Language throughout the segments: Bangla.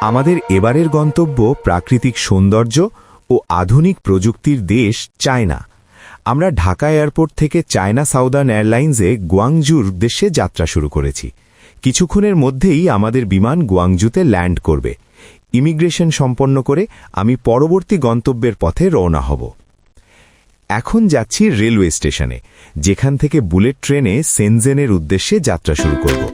আমাদের এবারের গন্তব্য প্রাকৃতিক সৌন্দর্য ও আধুনিক প্রযুক্তির দেশ চায়না। আমরা ঢাকা এয়ারপোর্ট থেকে চায়না সাউদার্ন এয়ারলাইন্সে গুয়াংজুর উদ্দেশ্যে যাত্রা শুরু করেছি। কিছুক্ষণের মধ্যেই আমাদের বিমান গুয়াংজুতে ল্যান্ড করবে। ইমিগ্রেশন সম্পন্ন করে আমি পরবর্তী গন্তব্যের পথে রওনা হব। এখন যাচ্ছি রেলওয়ে স্টেশনে, যেখান থেকে বুলেট ট্রেনে সেনজেনের উদ্দেশ্যে যাত্রা শুরু করব।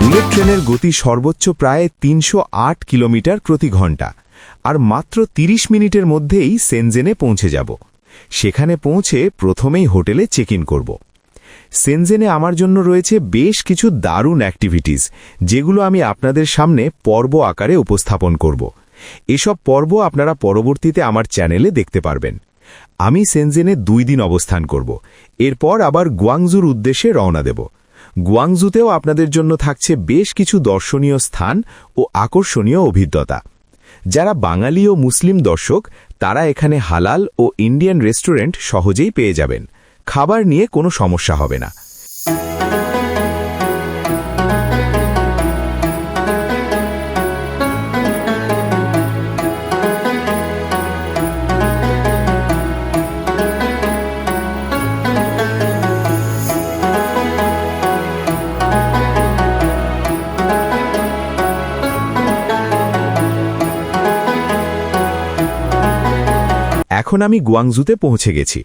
বুলেট ট্রেনের গতি সর্বোচ্চ প্রায় ৩০৮ কিলোমিটার প্রতি ঘন্টা, আর মাত্র ৩০ মিনিটের মধ্যেই সেনজেনে পৌঁছে যাব। সেখানে পৌঁছে প্রথমেই হোটেলে চেক ইন করব। সেনজেনে আমার জন্য রয়েছে বেশ কিছু দারুণ অ্যাক্টিভিটিস, যেগুলো আমি আপনাদের সামনে পর্ব আকারে উপস্থাপন করব। এসব পর্ব আপনারা পরবর্তীতে আমার চ্যানেলে দেখতে পারবেন। আমি সেনজেনে ২ দিন অবস্থান করব। এরপর আবার গুয়াংজুর উদ্দেশ্যে রওনা দেব। গুয়াংজুতেও আপনাদের জন্য থাকছে বেশ কিছু দর্শনীয় স্থান ও আকর্ষণীয় অভিজ্ঞতা। যারা বাঙালি ও মুসলিম দর্শক, তারা এখানে হালাল ও ইন্ডিয়ান রেস্টুরেন্ট সহজেই পেয়ে যাবেন। খাবার নিয়ে কোনো সমস্যা হবে না। এখন আমি গুয়াংজুতে পৌঁছে গেছি।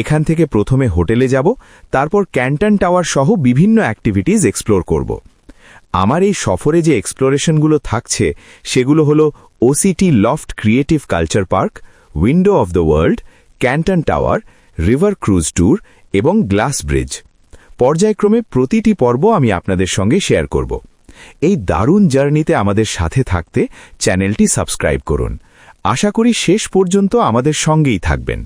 এখান থেকে প্রথমে হোটেলে যাব, তারপর ক্যান্টন টাওয়ার সহ বিভিন্ন অ্যাক্টিভিটিজ এক্সপ্লোর করব। আমার এই সফরে যে এক্সপ্লোরেশনগুলো থাকছে সেগুলো হলো OCT loft creative culture park, window of the world, Canton tower, river cruise tour এবং গ্লাস ব্রিজ। পর্যায়ক্রমে প্রতিটি পর্ব আমি আপনাদের সঙ্গে শেয়ার করব। এই দারুণ জার্নিতে আমাদের সাথে থাকতে চ্যানেলটি সাবস্ক্রাইব করুন। আশা করি শেষ পর্যন্ত আমাদের সঙ্গেই থাকবেন।